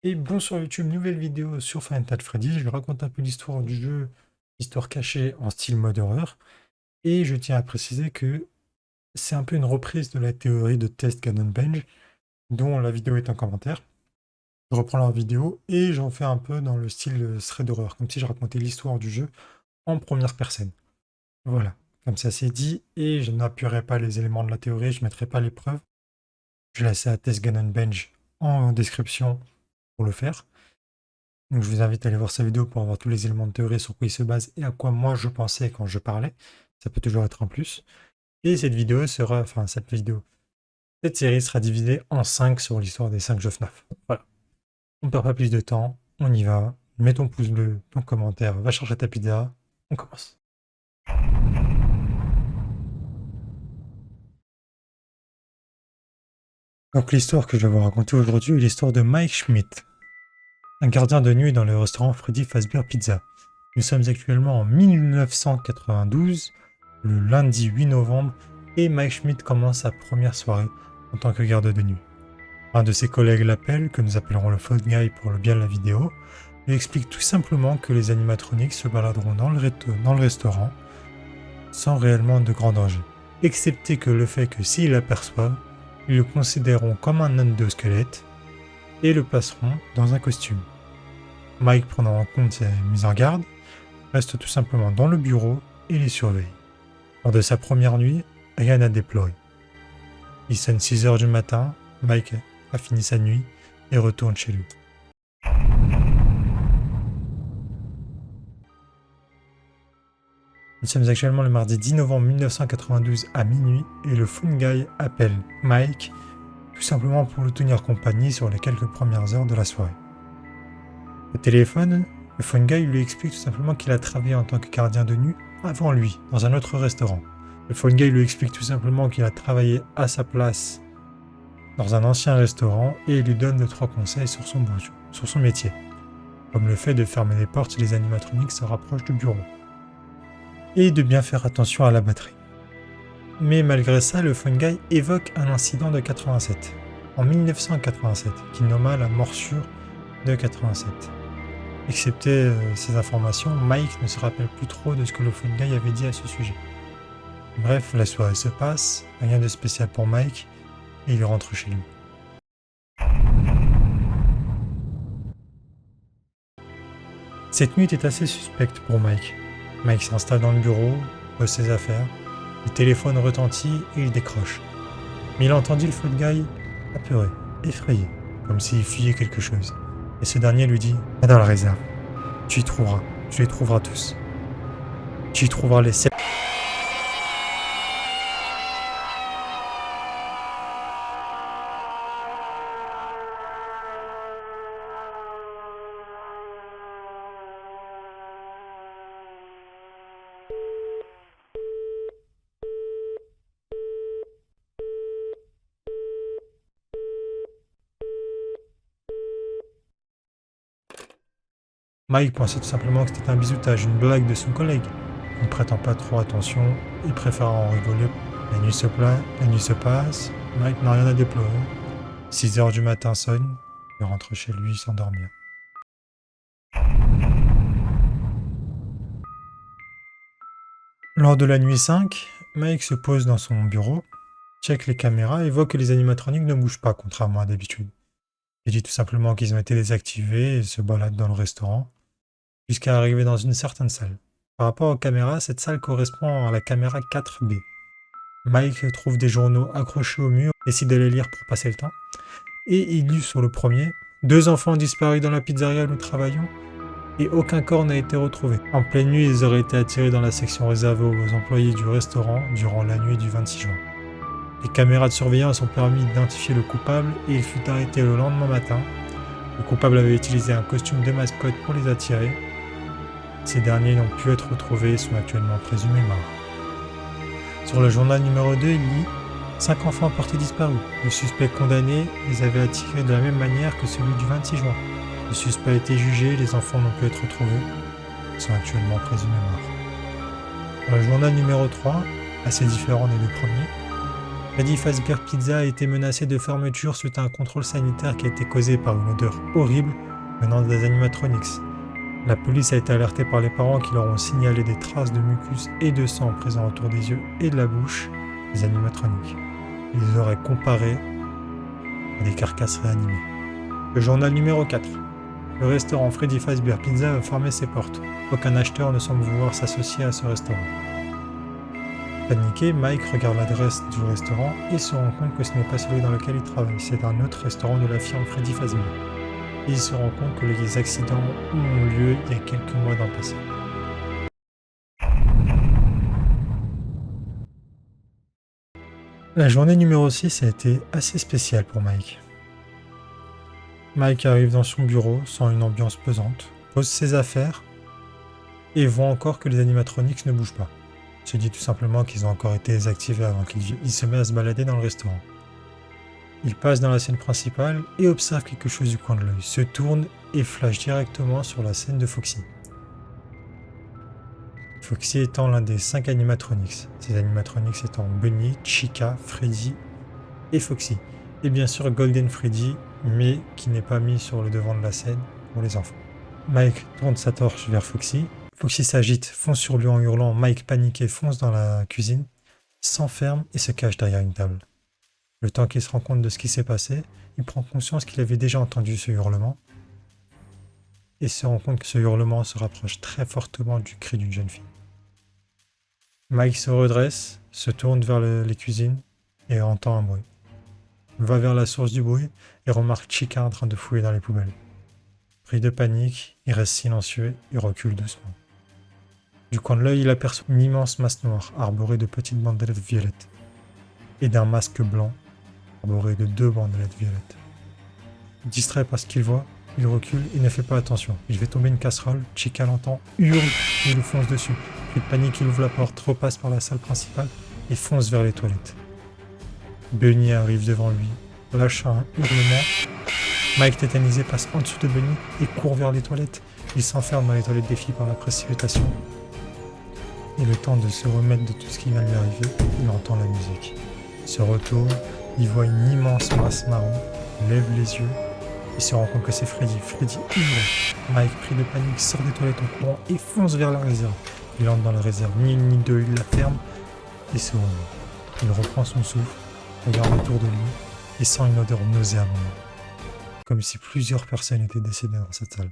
Et bon sur YouTube, nouvelle vidéo sur Five Nights at Freddy. Je raconte un peu l'histoire du jeu, histoire cachée en style mode horreur. Et je tiens à préciser que c'est un peu une reprise de la théorie de Test Cannon Bench, dont la vidéo est en commentaire. Je reprends leur vidéo et j'en fais un peu dans le style thread horreur, comme si je racontais l'histoire du jeu en première personne. Voilà, comme ça c'est dit, et je n'appuierai pas les éléments de la théorie, je ne mettrai pas les preuves. Je laisse à Test Cannon Bench en description pour le faire. Donc je vous invite à aller voir sa vidéo pour avoir tous les éléments de théorie sur quoi il se base et à quoi moi je pensais quand je parlais. Ça peut toujours être un plus. Et cette vidéo sera, enfin cette série sera divisée en 5 sur l'histoire des 5 jeux FNAF. Voilà. On ne perd pas plus de temps, on y va. Mets ton pouce bleu, ton commentaire, va chercher ta pizza. On commence. Donc l'histoire que je vais vous raconter aujourd'hui est l'histoire de Mike Schmidt, un gardien de nuit dans le restaurant Freddy Fazbear Pizza. Nous sommes actuellement en 1992, le lundi 8 novembre, et Mike Schmidt commence sa première soirée en tant que garde de nuit. Un de ses collègues l'appelle, que nous appellerons le Phone Guy pour le bien de la vidéo, lui explique tout simplement que les animatroniques se baladeront dans le restaurant sans réellement de grand danger, excepté que le fait que s'ils l'aperçoivent, ils le considéreront comme un endosquelette et le placeront dans un costume. Mike, prenant en compte ces mises en garde, reste tout simplement dans le bureau et les surveille. Lors de sa première nuit, rien n'a déploré. Il sonne 6 heures du matin, Mike a fini sa nuit et retourne chez lui. Nous sommes actuellement le mardi 10 novembre 1992 à minuit et le Phone Guy appelle Mike tout simplement pour le tenir compagnie sur les quelques premières heures de la soirée. Au téléphone, le Phone Guy lui explique tout simplement qu'il a travaillé en tant que gardien de nuit avant lui, dans un autre restaurant. Le Phone Guy lui explique tout simplement qu'il a travaillé à sa place dans un ancien restaurant et il lui donne 2-3 conseils sur son métier, comme le fait de fermer les portes si les animatroniques se rapprochent du bureau, et de bien faire attention à la batterie. Mais malgré ça, le Phone Guy évoque un incident de 87, en 1987, qu'il nomma la morsure de 87. Excepté ces informations, Mike ne se rappelle plus trop de ce que le Phone Guy avait dit à ce sujet. Bref, la soirée se passe, rien de spécial pour Mike, et il rentre chez lui. Cette nuit est assez suspecte pour Mike. Mike s'installe dans le bureau, pose ses affaires, le téléphone retentit et il décroche. Mais il entendit le Phone Guy apeuré, effrayé, comme s'il fuyait quelque chose. Et ce dernier lui dit « Va dans la réserve, tu y trouveras, tu les trouveras tous. Tu y trouveras les 7... » Mike pensait tout simplement que c'était un bisoutage, une blague de son collègue. Ne prêtant pas trop attention et préférant en rigoler. La nuit se passe, Mike n'a rien à déplorer. 6 heures du matin sonne, il rentre chez lui s'endormir. Lors de la nuit 5, Mike se pose dans son bureau, check les caméras et voit que les animatroniques ne bougent pas contrairement à d'habitude. Il dit tout simplement qu'ils ont été désactivés et se baladent dans le restaurant, jusqu'à arriver dans une certaine salle. Par rapport aux caméras, cette salle correspond à la caméra 4B. Mike trouve des journaux accrochés au mur, décide de les lire pour passer le temps, et il lit sur le premier « 2 enfants disparus dans la pizzeria où nous travaillons, et aucun corps n'a été retrouvé. En pleine nuit, ils auraient été attirés dans la section réservée aux employés du restaurant durant la nuit du 26 juin. Les caméras de surveillance ont permis d'identifier le coupable et il fut arrêté le lendemain matin. Le coupable avait utilisé un costume de mascotte pour les attirer. Ces derniers n'ont pu être retrouvés et sont actuellement présumés morts. Sur le journal numéro 2, il lit « 5 enfants portés disparus. Le suspect condamné les avait attirés de la même manière que celui du 26 juin. Le suspect a été jugé, les enfants n'ont pu être retrouvés. Ils sont actuellement présumés morts. » Dans le journal numéro 3, assez différent des deux premiers, Freddy Fazbear Pizza a été menacé de fermeture suite à un contrôle sanitaire qui a été causé par une odeur horrible venant des animatronics. La police a été alertée par les parents qui leur ont signalé des traces de mucus et de sang présents autour des yeux et de la bouche des animatroniques. Ils auraient comparé à des carcasses réanimées. Le journal numéro 4. Le restaurant Freddy Fazbear Pizza a fermé ses portes. Aucun acheteur ne semble vouloir s'associer à ce restaurant. Paniqué, Mike regarde l'adresse du restaurant et se rend compte que ce n'est pas celui dans lequel il travaille, c'est un autre restaurant de la firme Freddy Fazbear. Il se rend compte que les accidents ont lieu il y a quelques mois dans le passé. La journée numéro 6 a été assez spéciale pour Mike. Mike arrive dans son bureau sans une ambiance pesante, pose ses affaires et voit encore que les animatronics ne bougent pas. Il se dit tout simplement qu'ils ont encore été désactivés avant qu'il se met à se balader dans le restaurant. Il passe dans la scène principale et observe quelque chose du coin de l'œil, se tourne et flash directement sur la scène de Foxy. Foxy étant l'un des 5 animatronics. Ces animatronics étant Bunny, Chica, Freddy et Foxy. Et bien sûr Golden Freddy, mais qui n'est pas mis sur le devant de la scène pour les enfants. Mike tourne sa torche vers Foxy. Foxy s'agite, fonce sur lui en hurlant. Mike paniqué fonce dans la cuisine, s'enferme et se cache derrière une table. Le temps qu'il se rend compte de ce qui s'est passé, il prend conscience qu'il avait déjà entendu ce hurlement et se rend compte que ce hurlement se rapproche très fortement du cri d'une jeune fille. Mike se redresse, se tourne vers les cuisines et entend un bruit. Il va vers la source du bruit et remarque Chica en train de fouiller dans les poubelles. Pris de panique, il reste silencieux et recule doucement. Du coin de l'œil, il aperçoit une immense masse noire arborée de petites bandelettes violettes et d'un masque blanc arboré de 2 bandelettes violettes. Distrait par ce qu'il voit, il recule et ne fait pas attention. Il fait tomber une casserole, Chica l'entend, hurle et lui fonce dessus. Pris de panique, il ouvre la porte, repasse par la salle principale et fonce vers les toilettes. Bunny arrive devant lui, lâche un hurlement. Mike tétanisé passe en dessous de Bunny et court vers les toilettes. Il s'enferme dans les toilettes des filles par la précipitation. Et le temps de se remettre de tout ce qui vient de lui arriver, il entend la musique. Il se retourne, il voit une immense masse marron, lève les yeux, il se rend compte que c'est Freddy. Freddy hurle. Mike, pris de panique, sort des toilettes en courant et fonce vers la réserve. Il entre dans la réserve, ni une ni deux, il la ferme et se remet. Il reprend son souffle, regarde autour de lui et sent une odeur nauséabonde, comme si plusieurs personnes étaient décédées dans cette salle.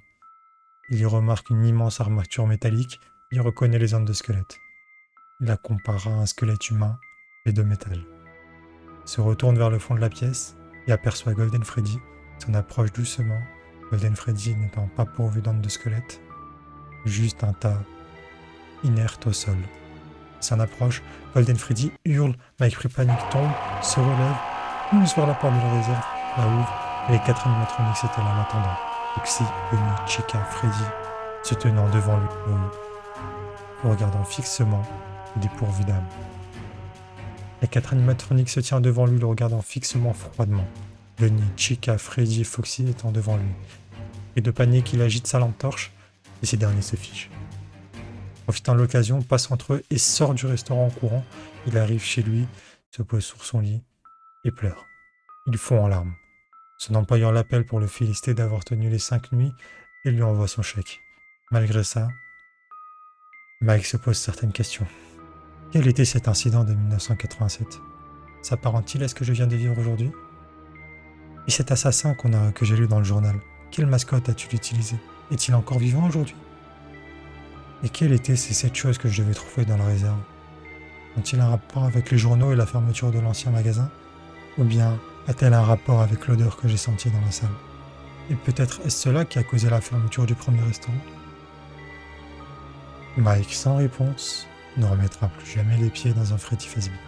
Il y remarque une immense armature métallique, il reconnaît les zones de squelette. Il la compare à un squelette humain et de métal. Il se retourne vers le fond de la pièce et aperçoit Golden Freddy, s'en approche doucement, Golden Freddy n'étant pas pourvu d'ondes de squelette, juste un tas inerte au sol. Il s'en approche, Golden Freddy hurle, Mike pris panique tombe, se relève, pousse vers la porte de la réserve, la ouvre, et les 4 animatronics étaient là en attendant. Foxy, Bunny, Chica, Freddy, se tenant devant lui, le regardant fixement, dépourvu d'âme. Les 4 animatronics se tiennent devant lui, le regardant fixement, froidement. Bunny, Chica, Freddy et Foxy étant devant lui. Et de panique, il agite sa lampe torche, et ces derniers se fichent. Profitant de l'occasion, passe entre eux et sort du restaurant en courant. Il arrive chez lui, se pose sur son lit et pleure. Il fond en larmes. Son employeur l'appelle pour le féliciter d'avoir tenu les 5 nuits et lui envoie son chèque. Malgré ça, Mike se pose certaines questions. Quel était cet incident de 1987 ? S'apparente-t-il à ce que je viens de vivre aujourd'hui ? Et cet assassin que j'ai lu dans le journal, quelle mascotte a-t-il utilisé ? Est-il encore vivant aujourd'hui ? Et quelles étaient ces 7 choses que je devais trouver dans la réserve ? Ont-ils un rapport avec les journaux et la fermeture de l'ancien magasin ? Ou bien a-t-elle un rapport avec l'odeur que j'ai sentie dans la salle ? Et peut-être est-ce cela qui a causé la fermeture du premier restaurant ? Mike, sans réponse, ne remettra plus jamais les pieds dans un Freddy Fazbear.